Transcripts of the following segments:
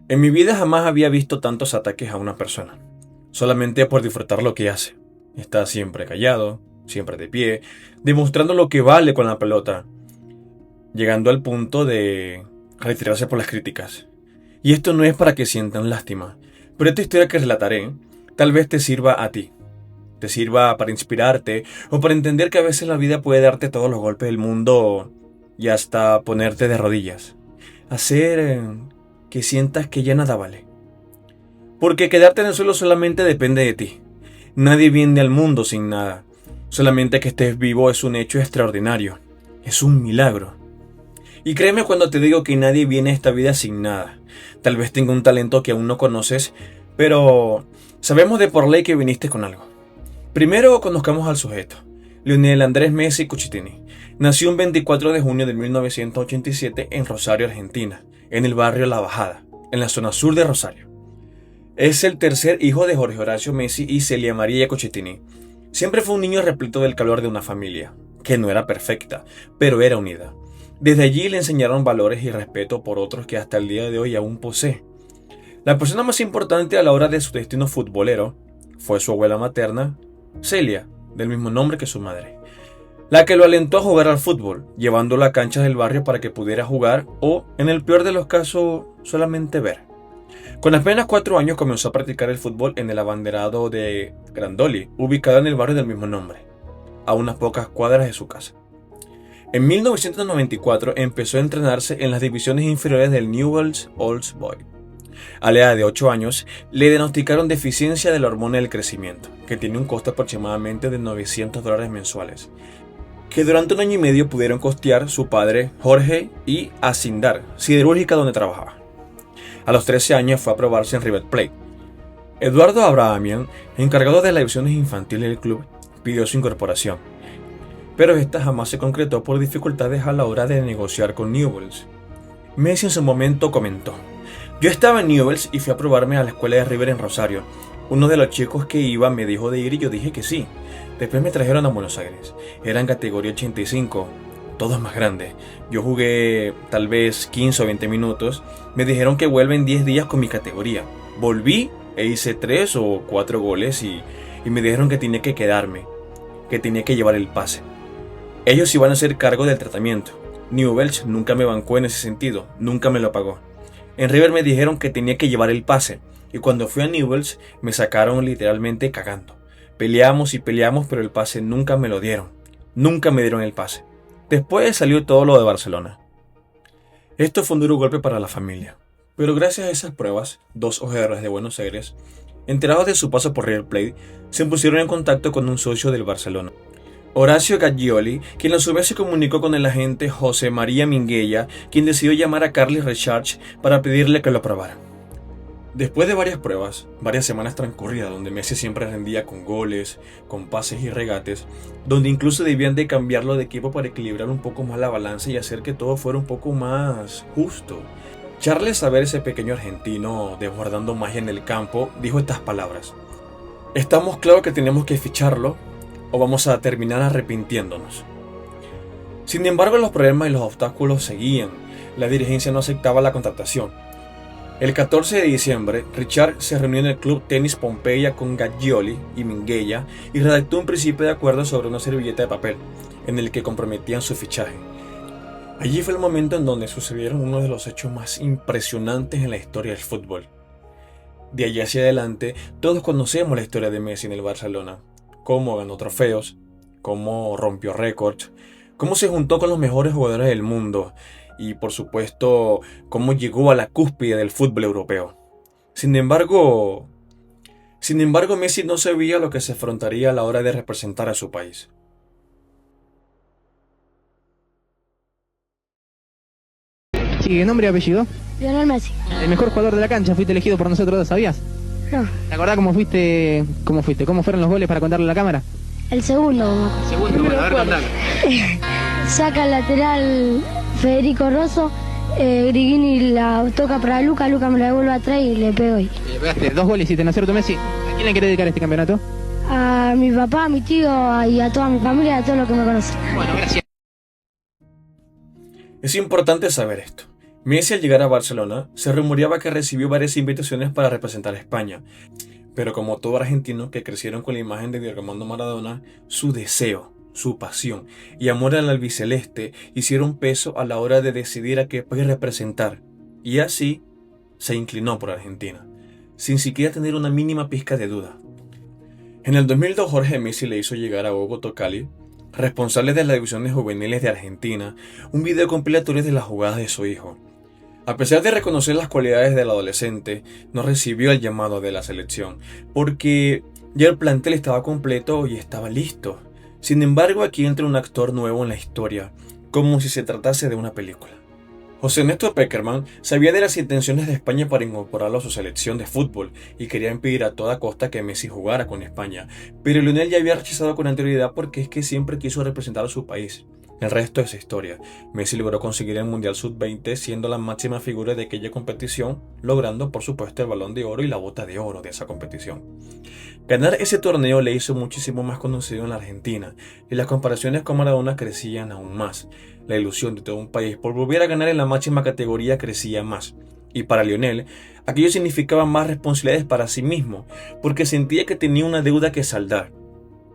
En mi vida jamás había visto tantos ataques a una persona, solamente por disfrutar lo que hace. Está siempre callado, siempre de pie, demostrando lo que vale con la pelota, llegando al punto de retirarse por las críticas. Y esto no es para que sientan lástima, pero esta historia que relataré tal vez te sirva a ti. Te sirva para inspirarte o para entender que a veces la vida puede darte todos los golpes del mundo y hasta ponerte de rodillas. Hacer que sientas que ya nada vale. Porque quedarte en el suelo solamente depende de ti. Nadie viene al mundo sin nada. Solamente que estés vivo es un hecho extraordinario. Es un milagro. Y créeme cuando te digo que nadie viene a esta vida sin nada. Tal vez tenga un talento que aún no conoces, pero sabemos de por ley que viniste con algo. Primero conozcamos al sujeto. Lionel Andrés Messi Cucitini. Nació un 24 de junio de 1987 en Rosario, Argentina, en el barrio La Bajada, en la zona sur de Rosario. Es el tercer hijo de Jorge Horacio Messi y Celia María Cucitini. Siempre fue un niño repleto del calor de una familia, que no era perfecta, pero era unida. Desde allí le enseñaron valores y respeto por otros que hasta el día de hoy aún posee. La persona más importante a la hora de su destino futbolero fue su abuela materna, Celia, del mismo nombre que su madre, la que lo alentó a jugar al fútbol, llevándolo a canchas del barrio para que pudiera jugar o, en el peor de los casos, solamente ver. Con apenas 4 años comenzó a practicar el fútbol en el abanderado de Grandoli, ubicado en el barrio del mismo nombre, a unas pocas cuadras de su casa. En 1994 empezó a entrenarse en las divisiones inferiores del Newell's Old Boys. A la edad de 8 años, le diagnosticaron deficiencia de la hormona del crecimiento, que tiene un costo aproximadamente de $900 mensuales, que durante 1 año y medio pudieron costear su padre Jorge y Acindar, siderúrgica donde trabajaba. A los 13 años fue a probarse en River Plate. Eduardo Abrahamian, encargado de las divisiones infantiles del club, pidió su incorporación, pero esta jamás se concretó por dificultades a la hora de negociar con Newell's. Messi en su momento comentó: "Yo estaba en Newell's y fui a probarme a la escuela de River en Rosario. Uno de los chicos que iba me dijo de ir y yo dije que sí. Después me trajeron a Buenos Aires. Eran categoría 85, todos más grandes. Yo jugué tal vez 15 o 20 minutos. Me dijeron que vuelven 10 días con mi categoría. Volví e hice 3 o 4 goles y me dijeron que tenía que quedarme, que tenía que llevar el pase. Ellos iban a hacer cargo del tratamiento. Newell's nunca me bancó en ese sentido, nunca me lo pagó. En River me dijeron que tenía que llevar el pase, y cuando fui a Newell's me sacaron literalmente cagando. Peleamos y peleamos, pero el pase nunca me lo dieron. Nunca me dieron el pase. Después salió todo lo de Barcelona. Esto fue un duro golpe para la familia. Pero gracias a esas pruebas, 2 ojeadores de Buenos Aires, enterados de su paso por River Plate, se pusieron en contacto con un socio del Barcelona, Horacio Gaggioli, quien a su vez se comunicó con el agente José María Minguella, quien decidió llamar a Carles Recharch para pedirle que lo aprobara. Después de varias pruebas, varias semanas transcurridas donde Messi siempre rendía con goles, con pases y regates, donde incluso debían de cambiarlo de equipo para equilibrar un poco más la balanza y hacer que todo fuera un poco más justo, Charles, a ver ese pequeño argentino desbordando magia en el campo, dijo estas palabras: "Estamos claros que tenemos que ficharlo o vamos a terminar arrepintiéndonos". Sin embargo, los problemas y los obstáculos seguían. La dirigencia no aceptaba la contratación. El 14 de diciembre, Richard se reunió en el Club Tenis Pompeya con Gaggioli y Minguella y redactó un principio de acuerdo sobre una servilleta de papel, en el que comprometían su fichaje. Allí fue el momento en donde sucedieron uno de los hechos más impresionantes en la historia del fútbol. De allí hacia adelante, todos conocemos la historia de Messi en el Barcelona. Cómo ganó trofeos, cómo rompió récords, cómo se juntó con los mejores jugadores del mundo y, por supuesto, cómo llegó a la cúspide del fútbol europeo. Sin embargo, Messi no sabía lo que se afrontaría a la hora de representar a su país. Sí, ¿qué nombre y apellido? Lionel Messi. El mejor jugador de la cancha, fuiste elegido por nosotros, ¿sabías? No, ¿Te acordás cómo fuiste? ¿Cómo fueron los goles para contarle a la cámara? el segundo. Segundo, bueno, a ver, contame. Saca el lateral Federico Rosso, Grigini la toca para Luca me la devuelve atrás y le pego ahí. Le pegaste 2 goles y te nació tu Messi. ¿A quién le querés dedicar este campeonato? A mi papá, a mi tío y a toda mi familia, a todos los que me conocen. Bueno, gracias. Es importante saber esto. Messi, al llegar a Barcelona, se rumoreaba que recibió varias invitaciones para representar a España, pero como todo argentino que crecieron con la imagen de Diego Armando Maradona, su deseo, su pasión y amor al albiceleste hicieron peso a la hora de decidir a qué país representar, y así se inclinó por Argentina, sin siquiera tener una mínima pizca de duda. En el 2002 Jorge Messi le hizo llegar a Hugo Tocali, responsable de las divisiones juveniles de Argentina, un video compilatorio de las jugadas de su hijo. A pesar de reconocer las cualidades del adolescente, no recibió el llamado de la selección, porque ya el plantel estaba completo y estaba listo. Sin embargo, aquí entra un actor nuevo en la historia, como si se tratase de una película. José Néstor Pekerman sabía de las intenciones de España para incorporarlo a su selección de fútbol y quería impedir a toda costa que Messi jugara con España, pero Lionel ya había rechazado con anterioridad porque es que siempre quiso representar a su país. El resto es historia. Messi logró conseguir el Mundial Sub-20 siendo la máxima figura de aquella competición, logrando por supuesto el Balón de Oro y la Bota de Oro de esa competición. Ganar ese torneo le hizo muchísimo más conocido en la Argentina, y las comparaciones con Maradona crecían aún más. La ilusión de todo un país por volver a ganar en la máxima categoría crecía más. Y para Lionel, aquello significaba más responsabilidades para sí mismo, porque sentía que tenía una deuda que saldar.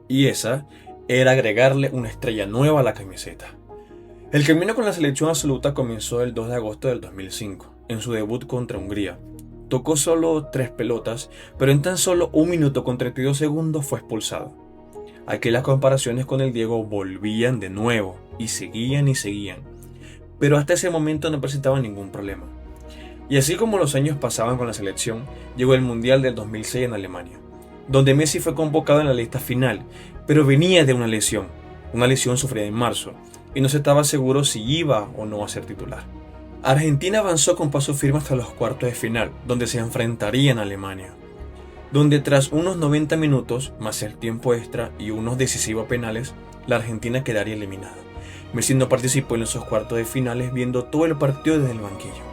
Y esa era agregarle una estrella nueva a la camiseta. El camino con la selección absoluta comenzó el 2 de agosto del 2005, en su debut contra Hungría. Tocó solo 3 pelotas, pero en tan solo 1 minuto con 32 segundos fue expulsado. Aquí las comparaciones con el Diego volvían de nuevo, y seguían, pero hasta ese momento no presentaba ningún problema. Y así como los años pasaban con la selección, llegó el Mundial del 2006 en Alemania, donde Messi fue convocado en la lista final, pero venía de una lesión sufrida en marzo, y no se estaba seguro si iba o no a ser titular. Argentina avanzó con paso firme hasta los cuartos de final, donde se enfrentarían a Alemania, donde tras unos 90 minutos, más el tiempo extra y unos decisivos penales, la Argentina quedaría eliminada. Messi no participó en esos cuartos de finales, viendo todo el partido desde el banquillo.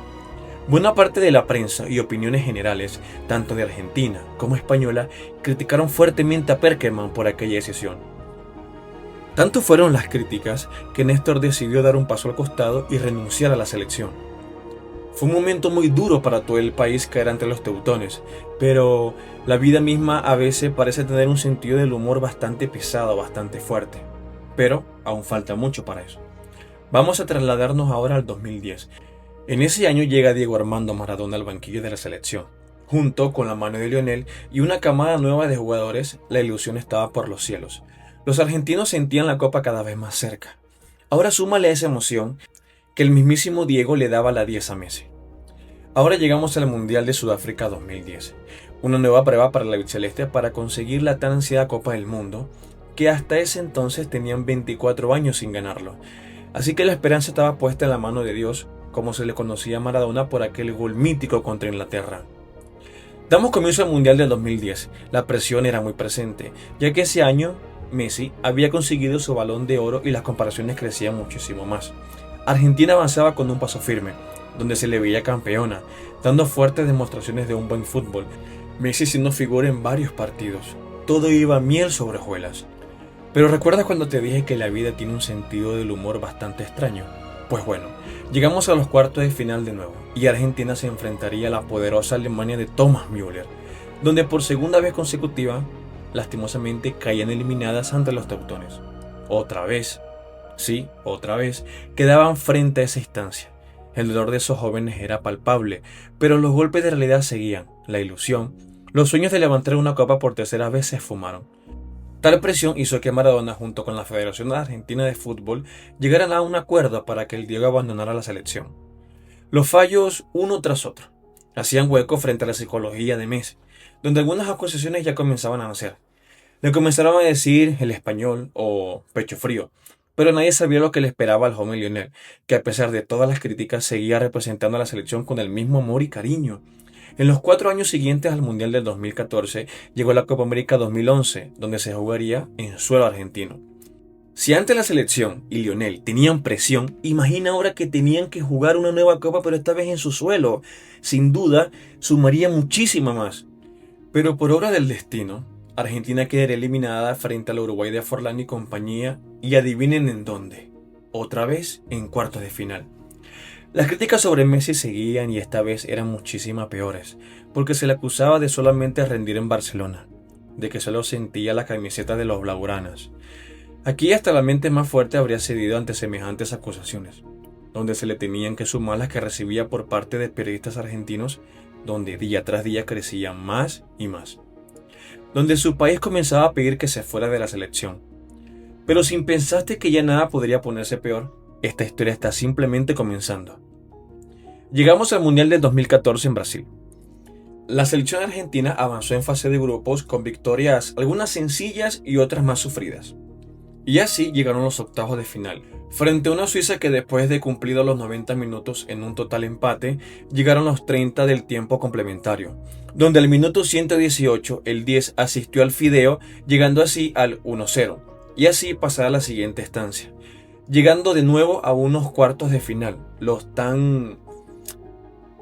Buena parte de la prensa y opiniones generales, tanto de Argentina como española, criticaron fuertemente a Pekerman por aquella decisión. Tanto fueron las críticas que Néstor decidió dar un paso al costado y renunciar a la selección. Fue un momento muy duro para todo el país caer ante los teutones, pero la vida misma a veces parece tener un sentido del humor bastante pesado, bastante fuerte. Pero aún falta mucho para eso. Vamos a trasladarnos ahora al 2010. En ese año llega Diego Armando Maradona al banquillo de la selección. Junto con la mano de Lionel y una camada nueva de jugadores, la ilusión estaba por los cielos. Los argentinos sentían la copa cada vez más cerca. Ahora súmale a esa emoción que el mismísimo Diego le daba la 10 a Messi. Ahora llegamos al Mundial de Sudáfrica 2010, una nueva prueba para la albiceleste para conseguir la tan ansiada Copa del Mundo, que hasta ese entonces tenían 24 años sin ganarlo. Así que la esperanza estaba puesta en la mano de Dios, como se le conocía a Maradona por aquel gol mítico contra Inglaterra. Damos comienzo al Mundial del 2010. La presión era muy presente, ya que ese año Messi había conseguido su Balón de Oro y las comparaciones crecían muchísimo más. Argentina avanzaba con un paso firme, donde se le veía campeona, dando fuertes demostraciones de un buen fútbol. Messi siendo figura en varios partidos. Todo iba miel sobre hojuelas. Pero ¿recuerdas cuando te dije que la vida tiene un sentido del humor bastante extraño? Pues bueno, llegamos a los cuartos de final de nuevo, y Argentina se enfrentaría a la poderosa Alemania de Thomas Müller, donde por segunda vez consecutiva, lastimosamente caían eliminadas ante los teutones. Otra vez, sí, otra vez, quedaban frente a esa instancia. El dolor de esos jóvenes era palpable, pero los golpes de realidad seguían, la ilusión, los sueños de levantar una copa por tercera vez se esfumaron. Tal presión hizo que Maradona, junto con la Federación Argentina de Fútbol, llegaran a un acuerdo para que el Diego abandonara la selección. Los fallos, uno tras otro, hacían hueco frente a la psicología de Messi, donde algunas acusaciones ya comenzaban a nacer. Le comenzaron a decir el español o pecho frío, pero nadie sabía lo que le esperaba al joven Lionel, que a pesar de todas las críticas seguía representando a la selección con el mismo amor y cariño. En los 4 años siguientes al Mundial del 2014 llegó la Copa América 2011, donde se jugaría en suelo argentino. Si antes la selección y Lionel tenían presión, imagina ahora que tenían que jugar una nueva Copa, pero esta vez en su suelo. Sin duda, sumaría muchísima más. Pero por obra del destino, Argentina quedaría eliminada frente al Uruguay de Forlán y compañía, y adivinen en dónde. Otra vez en cuartos de final. Las críticas sobre Messi seguían y esta vez eran muchísimas peores, porque se le acusaba de solamente rendir en Barcelona, de que solo sentía la camiseta de los blaugranas. Aquí hasta la mente más fuerte habría cedido ante semejantes acusaciones, donde se le tenían que sumar las que recibía por parte de periodistas argentinos, donde día tras día crecían más y más, donde su país comenzaba a pedir que se fuera de la selección. Pero si pensaste que ya nada podría ponerse peor, esta historia está simplemente comenzando. Llegamos al Mundial del 2014 en Brasil. La selección argentina avanzó en fase de grupos con victorias, algunas sencillas y otras más sufridas. Y así llegaron los octavos de final, frente a una Suiza que después de cumplidos los 90 minutos en un total empate, llegaron los 30 del tiempo complementario, donde al minuto 118 el 10 asistió al fideo, llegando así al 1-0, y así pasar a la siguiente estancia, llegando de nuevo a unos cuartos de final, los tan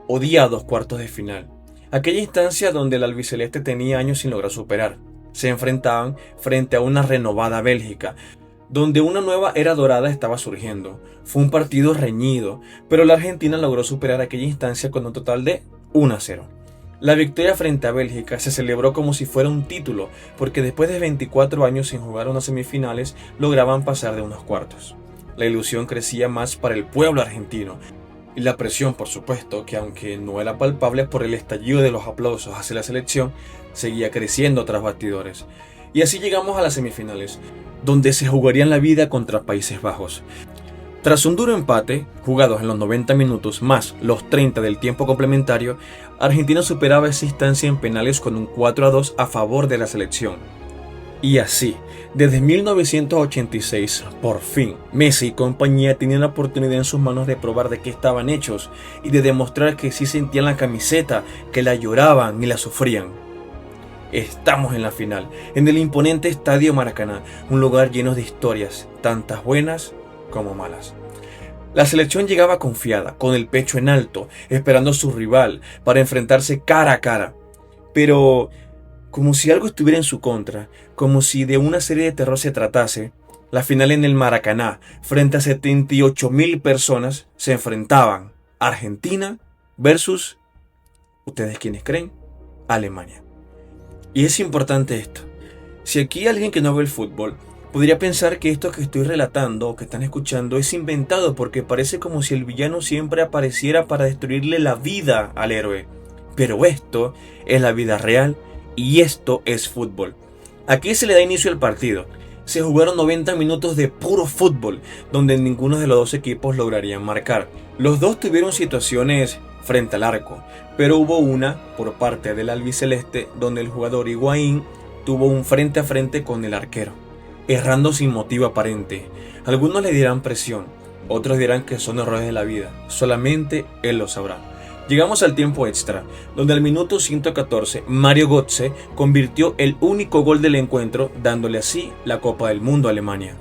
odiados cuartos de final, aquella instancia donde el albiceleste tenía años sin lograr superar. Se enfrentaban frente a una renovada Bélgica, donde una nueva era dorada estaba surgiendo. Fue un partido reñido, pero la Argentina logró superar aquella instancia con un total de 1-0. La victoria frente a Bélgica se celebró como si fuera un título, porque después de 24 años sin jugar unas semifinales, lograban pasar de unos cuartos. La ilusión crecía más para el pueblo argentino, y la presión, por supuesto, que aunque no era palpable por el estallido de los aplausos hacia la selección, seguía creciendo tras bastidores. Y así llegamos a las semifinales, donde se jugarían la vida contra Países Bajos. Tras un duro empate, jugados en los 90 minutos más los 30 del tiempo complementario, Argentina superaba esa instancia en penales con un 4-2 a favor de la selección. Y así, desde 1986, por fin, Messi y compañía tenían la oportunidad en sus manos de probar de qué estaban hechos y de demostrar que sí sentían la camiseta, que la lloraban y la sufrían. Estamos en la final, en el imponente Estadio Maracaná, un lugar lleno de historias, tantas buenas como malas. La selección llegaba confiada, con el pecho en alto, esperando a su rival para enfrentarse cara a cara. Pero como si algo estuviera en su contra, como si de una serie de terror se tratase, la final en el Maracaná, frente a 78.000 personas, se enfrentaban Argentina versus, ¿ustedes quiénes creen? Alemania. Y es importante esto. Si aquí hay alguien que no ve el fútbol, podría pensar que esto que estoy relatando o que están escuchando es inventado porque parece como si el villano siempre apareciera para destruirle la vida al héroe. Pero esto es la vida real y esto es fútbol. Aquí se le da inicio al partido. Se jugaron 90 minutos de puro fútbol, donde ninguno de los dos equipos lograrían marcar. Los dos tuvieron situaciones frente al arco, pero hubo una por parte del albiceleste donde el jugador Higuaín tuvo un frente a frente con el arquero, errando sin motivo aparente. Algunos le dirán presión, otros dirán que son errores de la vida, solamente él lo sabrá. Llegamos al tiempo extra, donde al minuto 114 Mario Götze convirtió el único gol del encuentro, dándole así la Copa del Mundo a Alemania.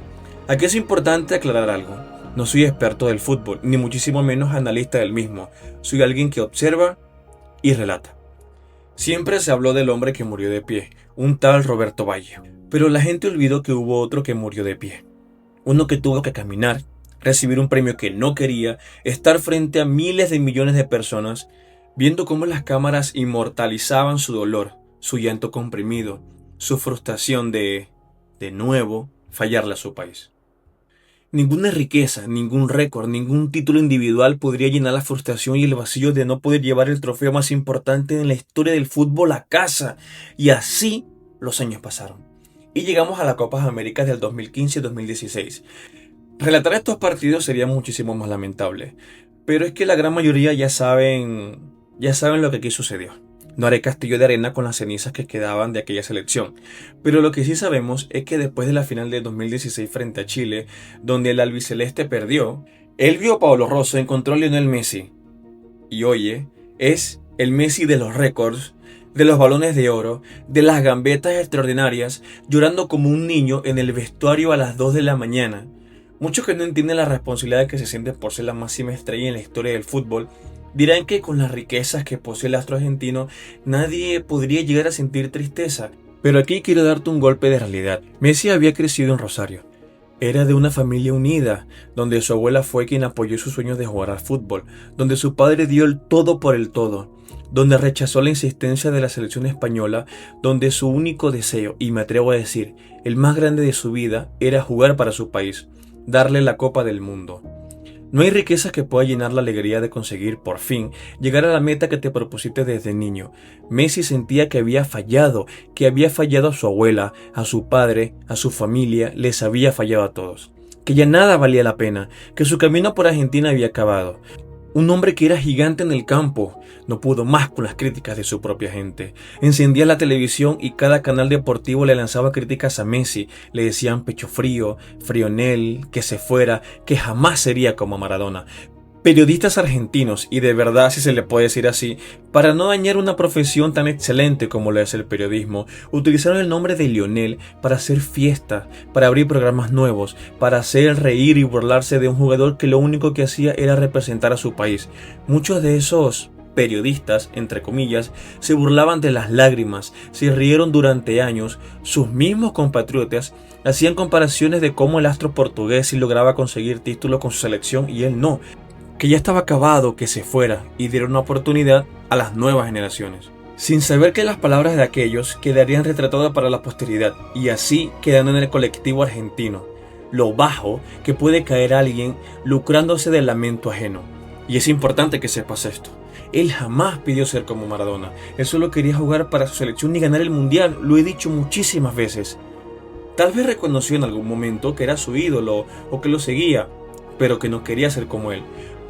Aquí es importante aclarar algo. No soy experto del fútbol, ni muchísimo menos analista del mismo. Soy alguien que observa y relata. Siempre se habló del hombre que murió de pie, un tal Roberto Baggio. Pero la gente olvidó que hubo otro que murió de pie. Uno que tuvo que caminar, recibir un premio que no quería, estar frente a miles de millones de personas, viendo cómo las cámaras inmortalizaban su dolor, su llanto comprimido, su frustración de nuevo, fallarle a su país. Ninguna riqueza, ningún récord, ningún título individual podría llenar la frustración y el vacío de no poder llevar el trofeo más importante en la historia del fútbol a casa. Y así los años pasaron. Y llegamos a la Copa Américas del 2015 y 2016. Relatar estos partidos sería muchísimo más lamentable, pero es que la gran mayoría ya saben lo que aquí sucedió. No haré castillo de arena con las cenizas que quedaban de aquella selección, pero lo que sí sabemos es que después de la final de 2016 frente a Chile, donde el albiceleste perdió, él vio a Pablo Rosso, encontró a Lionel Messi, y oye, es el Messi de los récords, de los balones de oro, de las gambetas extraordinarias, llorando como un niño en el vestuario a las 2 de la mañana. Muchos que no entienden la responsabilidad que se sienten por ser la máxima estrella en la historia del fútbol, dirán que con las riquezas que posee el astro argentino, nadie podría llegar a sentir tristeza. Pero aquí quiero darte un golpe de realidad. Messi había crecido en Rosario, Era de una familia unida, donde su abuela fue quien apoyó sus sueños de jugar al fútbol, donde su padre dio el todo por el todo, donde rechazó la insistencia de la selección española, donde su único deseo, y me atrevo a decir, el más grande de su vida, era jugar para su país, darle la Copa del Mundo. No hay riqueza que pueda llenar la alegría de conseguir, por fin, llegar a la meta que te propusiste desde niño. Messi sentía que había fallado a su abuela, a su padre, a su familia, les había fallado a todos. Que ya nada valía la pena, que su camino por Argentina había acabado. Un hombre que era gigante en el campo, no pudo más con las críticas de su propia gente. Encendía la televisión y cada canal deportivo le lanzaba críticas a Messi. Le decían pecho frío, frionel, que se fuera, que jamás sería como Maradona. Periodistas argentinos, y de verdad si se le puede decir así, para no dañar una profesión tan excelente como lo es el periodismo, utilizaron el nombre de Lionel para hacer fiestas, para abrir programas nuevos, para hacer reír y burlarse de un jugador que lo único que hacía era representar a su país. Muchos de esos periodistas, entre comillas, se burlaban de las lágrimas, se rieron durante años. Sus mismos compatriotas hacían comparaciones de cómo el astro portugués sí lograba conseguir títulos con su selección y él no, que ya estaba acabado, que se fuera, y dieron una oportunidad a las nuevas generaciones, sin saber que las palabras de aquellos quedarían retratadas para la posteridad, y así quedando en el colectivo argentino, lo bajo que puede caer alguien lucrándose del lamento ajeno. Y es importante que sepas esto. Él jamás pidió ser como Maradona, él solo quería jugar para su selección y ganar el mundial, lo he dicho muchísimas veces. Tal vez reconoció en algún momento que era su ídolo o que lo seguía, pero que no quería ser como él.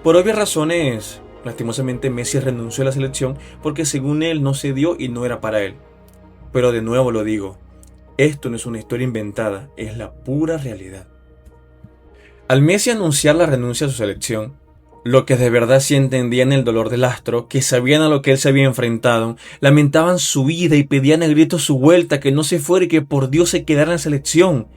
Por obvias razones, lastimosamente Messi renunció a la selección porque según él no se dio y no era para él. Pero de nuevo lo digo, esto no es una historia inventada, es la pura realidad. Al Messi anunciar la renuncia a su selección, lo que de verdad sí entendían el dolor del astro, que sabían a lo que él se había enfrentado, lamentaban su vida y pedían a gritos su vuelta, que no se fuera y que por Dios se quedara en la selección.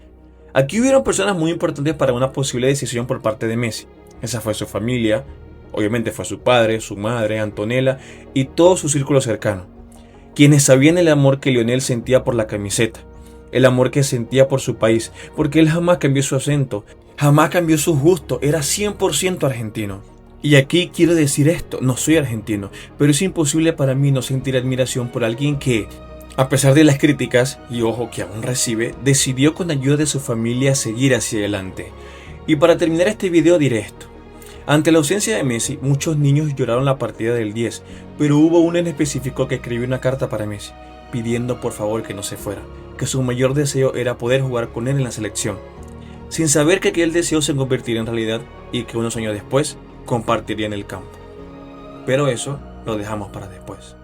Aquí hubieron personas muy importantes para una posible decisión por parte de Messi. Esa fue su familia, obviamente fue su padre, su madre, Antonella y todo su círculo cercano, quienes sabían el amor que Lionel sentía por la camiseta, el amor que sentía por su país, porque él jamás cambió su acento, jamás cambió sus gustos, era 100% argentino. Y aquí quiero decir esto, no soy argentino, pero es imposible para mí no sentir admiración por alguien que, a pesar de las críticas, y ojo que aún recibe, decidió con ayuda de su familia seguir hacia adelante. Y para terminar este video diré esto. Ante la ausencia de Messi, muchos niños lloraron la partida del 10, pero hubo uno en específico que escribió una carta para Messi, pidiendo por favor que no se fuera, que su mayor deseo era poder jugar con él en la selección, sin saber que aquel deseo se convertiría en realidad y que unos años después compartirían el campo. Pero eso lo dejamos para después.